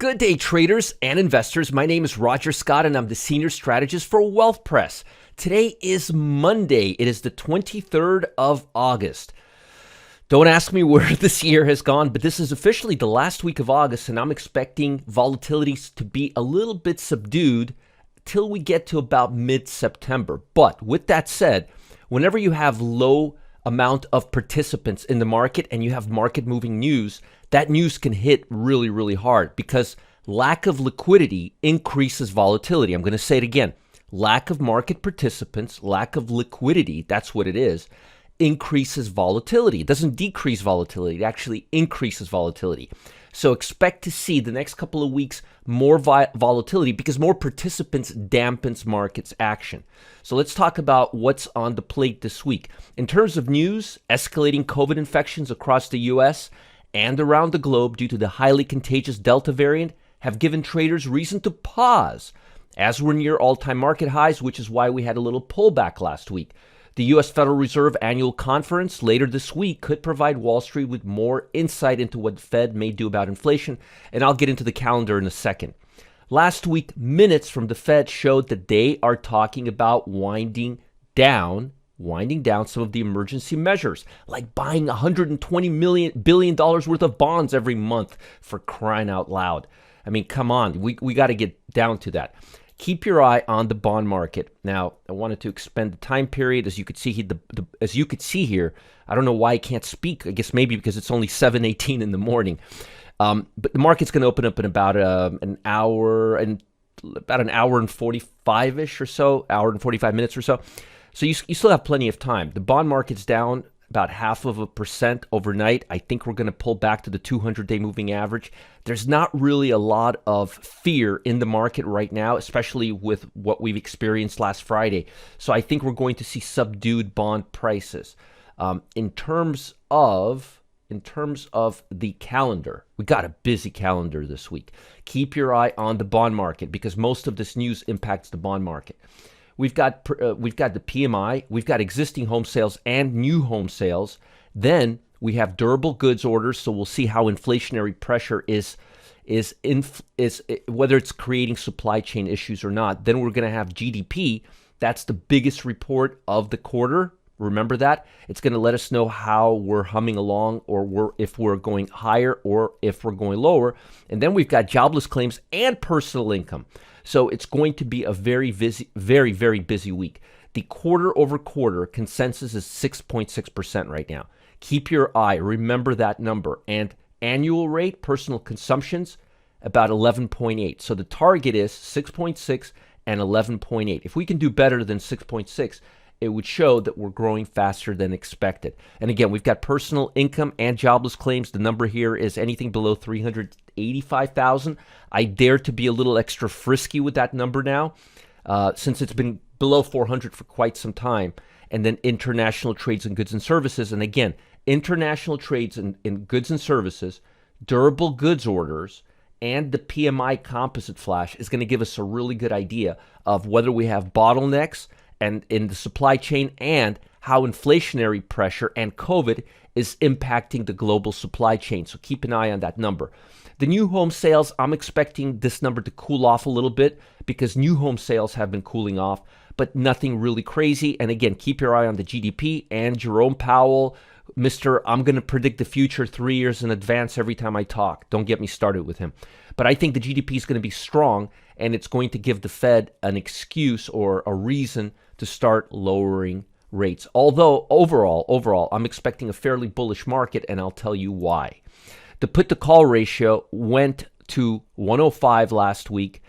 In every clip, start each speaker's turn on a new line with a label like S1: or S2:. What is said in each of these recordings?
S1: Good day, traders and investors. My name is Roger Scott, and I'm the Senior Strategist for WealthPress. Today is Monday. It is the 23rd of August. Don't ask me where this year has gone, but this is officially the last week of August, and I'm expecting volatilities to be a little bit subdued till we get to about mid-September. But with that said, whenever you have low amount of participants in the market and you have market moving news, that news can hit really, really hard because lack of liquidity increases volatility. I'm going to say it again. Lack of market participants, lack of liquidity, that's what it is, increases volatility. It doesn't decrease volatility. It actually increases volatility. So expect to see the next couple of weeks more volatility because more participants dampens markets action. So let's talk about what's on the plate this week. In terms of news, escalating COVID infections across the U.S. and around the globe due to the highly contagious Delta variant have given traders reason to pause as we're near all-time market highs, which is why we had a little pullback last week. The U.S. Federal Reserve annual conference later this week could provide Wall Street with more insight into what the Fed may do about inflation, and I'll get into the calendar in a second. Last week, minutes from the Fed showed that they are talking about winding down some of the emergency measures, like buying $120 billion worth of bonds every month, for crying out loud. I mean, come on, we got to get down to that. Keep your eye on the bond market. Now, I wanted to expand the time period. As you could see here, I don't know why I can't speak. I guess maybe because it's only 7:18 in the morning. But the market's going to open up in about an hour and 45-ish or so, hour and 45 minutes or so. So you still have plenty of time. The bond market's down about 0.5% overnight. I think we're going to pull back to the 200-day moving average. There's not really a lot of fear in the market right now, especially with what we've experienced last Friday. So I think we're going to see subdued bond prices. In terms of the calendar, we got a busy calendar this week. Keep your eye on the bond market because most of this news impacts the bond market. We've got the PMI, we've got existing home sales and new home sales. Then we have durable goods orders, so we'll see how inflationary pressure is whether it's creating supply chain issues or not. Then we're going to have GDP. That's the biggest report of the quarter. Remember that? It's going to let us know how we're humming along, or if we're going higher or if we're going lower. And then we've got jobless claims and personal income. So it's going to be a very busy week. The quarter-over-quarter consensus is 6.6% right now. Keep your eye. Remember that number. And annual rate, personal consumptions, about 11.8. So the target is 6.6 and 11.8. If we can do better than 6.6, it would show that we're growing faster than expected. And again, we've got personal income and jobless claims. The number here is anything below 385,000. I dare to be a little extra frisky with that number now, since it's been below 400 for quite some time. And then international trades in goods and services. And again, international trades in goods and services, durable goods orders, and the PMI composite flash is going to give us a really good idea of whether we have bottlenecks and in the supply chain, and how inflationary pressure and COVID is impacting the global supply chain. So keep an eye on that number. The new home sales, I'm expecting this number to cool off a little bit because new home sales have been cooling off, but nothing really crazy. And again, keep your eye on the GDP and Jerome Powell, I'm going to predict the future 3 years in advance every time I talk. Don't get me started with him. But I think the GDP is going to be strong, and it's going to give the Fed an excuse or a reason to start lowering rates. Although overall, I'm expecting a fairly bullish market, and I'll tell you why. The put-to-call ratio went to 105 last week.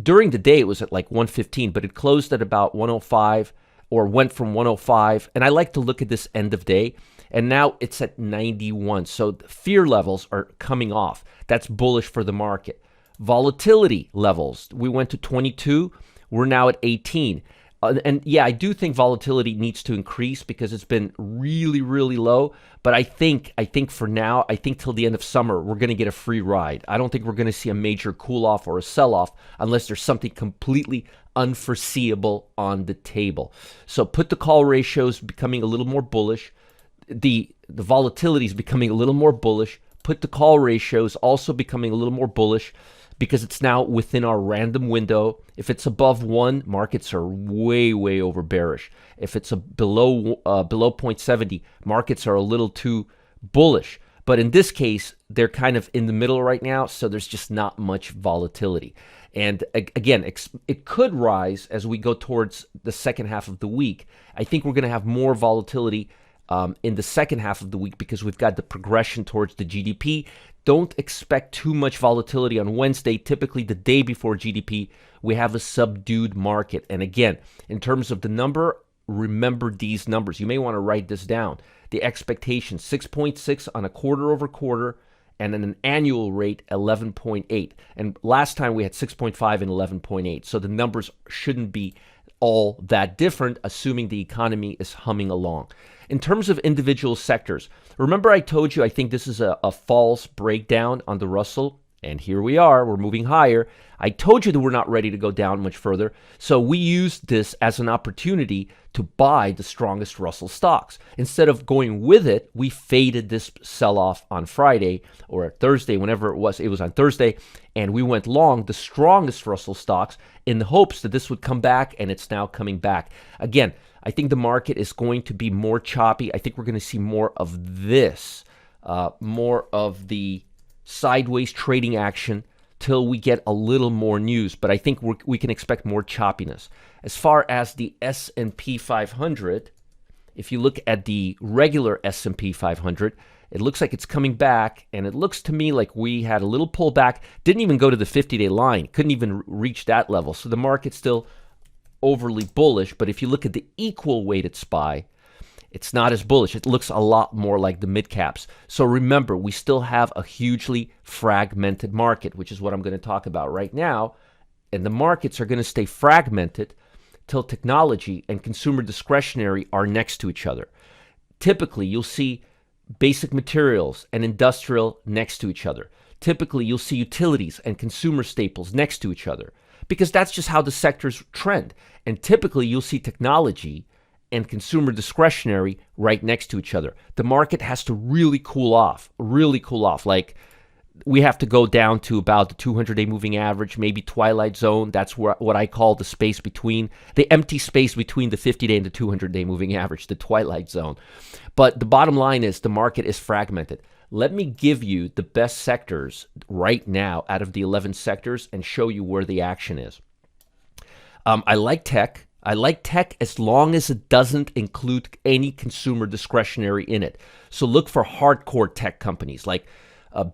S1: During the day, it was at like 115, but it closed at about 105, or went from 105. And I like to look at this end of day. And now it's at 91. So the fear levels are coming off. That's bullish for the market. Volatility levels, we went to 22. We're now at 18. And yeah, I do think volatility needs to increase because it's been really, really low. But I think for now, I think till the end of summer, we're going to get a free ride. I don't think we're going to see a major cool off or a sell off unless there's something completely unforeseeable on the table. So put the call ratios becoming a little more bullish. The volatility is becoming a little more bullish. Put the call ratios also becoming a little more bullish. because it's now within our random window. If it's above 1, markets are way, way over bearish. If it's below 0.70, markets are a little too bullish. But in this case, they're kind of in the middle right now, so there's just not much volatility. And again, it could rise as we go towards the second half of the week. I think we're going to have more volatility in the second half of the week because we've got the progression towards the GDP. Don't expect too much volatility on Wednesday. Typically, the day before GDP, we have a subdued market. And again, in terms of the number, remember these numbers. You may want to write this down. The expectation, 6.6 on a quarter over quarter, and at an annual rate, 11.8. And last time we had 6.5 and 11.8. So the numbers shouldn't be all that different, assuming the economy is humming along. In terms of individual sectors, remember I told you I think this is a false breakdown on the Russell, and here we are, we're moving higher. I told you that we're not ready to go down much further, so we used this as an opportunity to buy the strongest Russell stocks. Instead of going with it, we faded this sell-off on Friday or Thursday, whenever it was on Thursday, and we went long the strongest Russell stocks in the hopes that this would come back, and it's now coming back. Again, I think the market is going to be more choppy. I think we're going to see more of this, more of the sideways trading action till we get a little more news. But I think we can expect more choppiness. As far as the S&P 500, if you look at the regular S&P 500, it looks like it's coming back, and it looks to me like we had a little pullback. Didn't even go to the 50-day line. Couldn't even reach that level. So the market's still overly bullish, but if you look at the equal weighted SPY, it's not as bullish. It looks a lot more like the mid caps. So remember, we still have a hugely fragmented market, which is what I'm going to talk about right now. And the markets are going to stay fragmented till technology and consumer discretionary are next to each other. Typically, you'll see basic materials and industrial next to each other. Typically, you'll see utilities and consumer staples next to each other, because that's just how the sectors trend. And typically, you'll see technology and consumer discretionary right next to each other. The market has to really cool off. Like, we have to go down to about the 200-day moving average, maybe twilight zone. That's what I call the space between, the empty space between the 50-day and the 200-day moving average, the twilight zone. But the bottom line is the market is fragmented. Let me give you the best sectors right now out of the 11 sectors and show you where the action is. I like tech. I like tech as long as it doesn't include any consumer discretionary in it. So look for hardcore tech companies like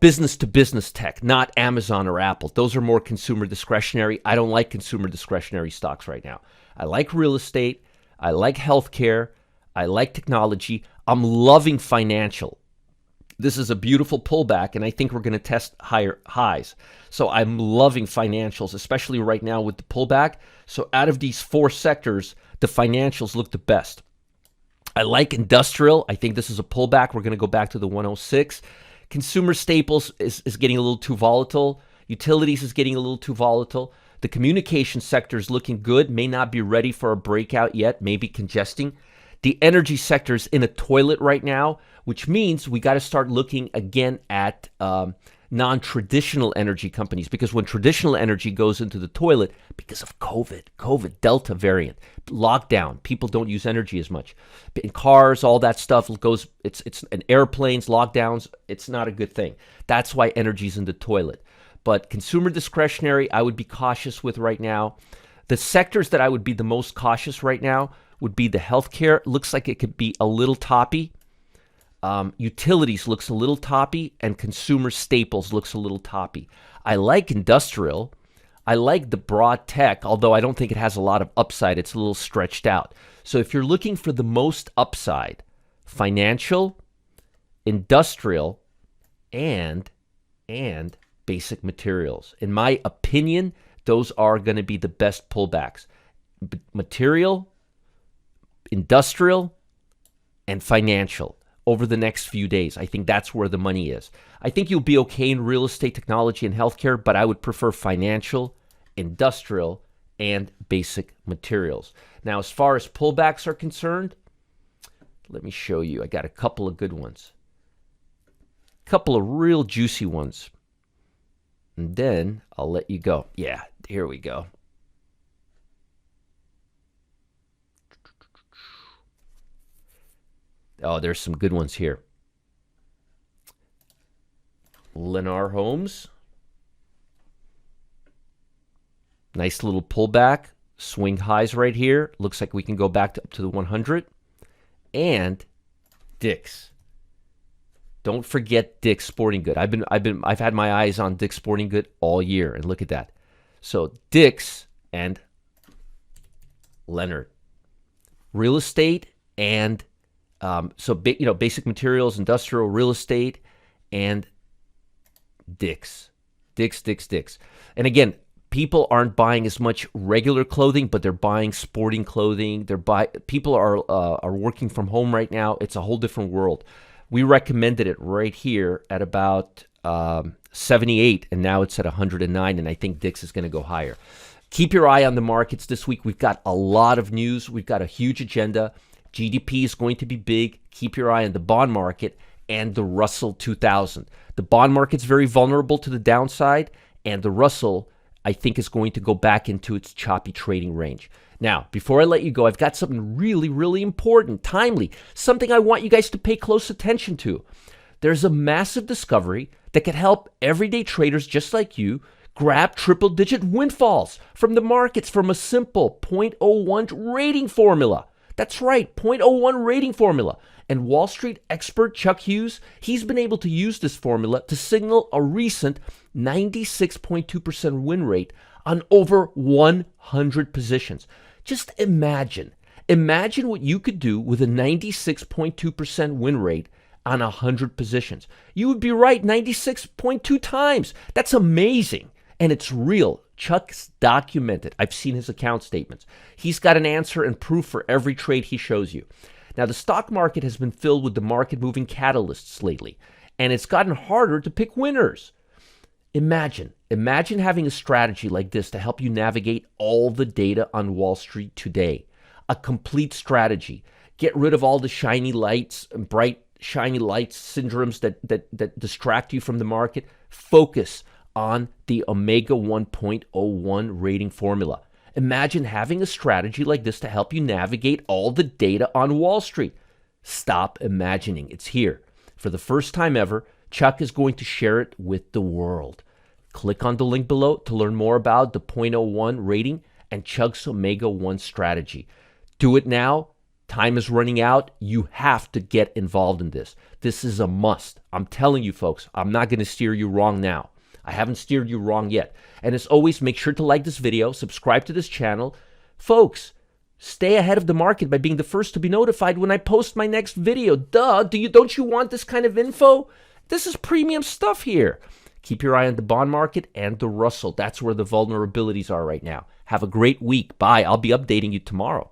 S1: business-to-business tech, not Amazon or Apple. Those are more consumer discretionary. I don't like consumer discretionary stocks right now. I like real estate. I like healthcare. I like technology. I'm loving financial. This is a beautiful pullback, and I think we're going to test higher highs. So I'm loving financials, especially right now with the pullback. So out of these 4 sectors, the financials look the best. I like industrial. I think this is a pullback. We're going to go back to the 106. Consumer staples is getting a little too volatile. Utilities is getting a little too volatile. The communication sector is looking good, may not be ready for a breakout yet, maybe congesting. The energy sector is in a toilet right now, which means we got to start looking again at non-traditional energy companies, because when traditional energy goes into the toilet because of COVID, Delta variant, lockdown, people don't use energy as much. In cars, all that stuff goes, it's in airplanes, lockdowns, it's not a good thing. That's why energy's in the toilet. But consumer discretionary, I would be cautious with right now. The sectors that I would be the most cautious right now would be the healthcare. Looks like it could be a little toppy. Utilities looks a little toppy, and consumer staples looks a little toppy. I like industrial. I like the broad tech, although I don't think it has a lot of upside. It's a little stretched out. So if you're looking for the most upside, financial, industrial, and basic materials. In my opinion, those are going to be the best pullbacks. Material, industrial, and financial over the next few days. I think that's where the money is. I think you'll be okay in real estate, technology, and healthcare, but I would prefer financial, industrial, and basic materials. Now, as far as pullbacks are concerned, let me show you. I got a couple of good ones. A couple of real juicy ones. And then I'll let you go. Yeah, here we go. Oh, there's some good ones here. Lennar Homes. Nice little pullback. Swing highs right here. Looks like we can go back up to the 100. And Dick's. Don't forget Dick's Sporting Good. I've had my eyes on Dick's Sporting Good all year, and look at that. So Dick's and Leonard, real estate, and basic materials, industrial real estate, and Dick's. And again, people aren't buying as much regular clothing, but they're buying sporting clothing. People are working from home right now. It's a whole different world. We recommended it right here at about 78, and now it's at 109, and I think Dick's is going to go higher. Keep your eye on the markets this week. We've got a lot of news. We've got a huge agenda. GDP is going to be big. Keep your eye on the bond market and the Russell 2000. The bond market's very vulnerable to the downside, and the Russell, I think, is going to go back into its choppy trading range. Now, before I let you go, I've got something really, really important, timely, something I want you guys to pay close attention to. There's a massive discovery that could help everyday traders just like you grab triple-digit windfalls from the markets from a simple 0.01 rating formula. That's right, 0.01 rating formula. And Wall Street expert Chuck Hughes, he's been able to use this formula to signal a recent 96.2% win rate on over 100 positions. Just imagine what you could do with a 96.2% win rate on 100 positions. You would be right 96.2 times. That's amazing. And it's real. Chuck's documented. I've seen his account statements. He's got an answer and proof for every trade he shows you. Now, the stock market has been filled with the market-moving catalysts lately, and it's gotten harder to pick winners. Imagine having a strategy like this to help you navigate all the data on Wall Street today. A complete strategy. Get rid of all the shiny lights and bright shiny lights syndromes that distract you from the market. Focus on the Omega 1.01 rating formula. Imagine having a strategy like this to help you navigate all the data on Wall Street. Stop imagining. It's here. For the first time ever, Chuck is going to share it with the world. Click on the link below to learn more about the 0.01 rating and Chuck's Omega 1 strategy. Do it now. Time is running out. You have to get involved in this. This is a must. I'm telling you, folks, I'm not going to steer you wrong now. I haven't steered you wrong yet. And as always, make sure to like this video, subscribe to this channel. Folks, stay ahead of the market by being the first to be notified when I post my next video. Duh, don't you want this kind of info? This is premium stuff here. Keep your eye on the bond market and the Russell. That's where the vulnerabilities are right now. Have a great week. Bye. I'll be updating you tomorrow.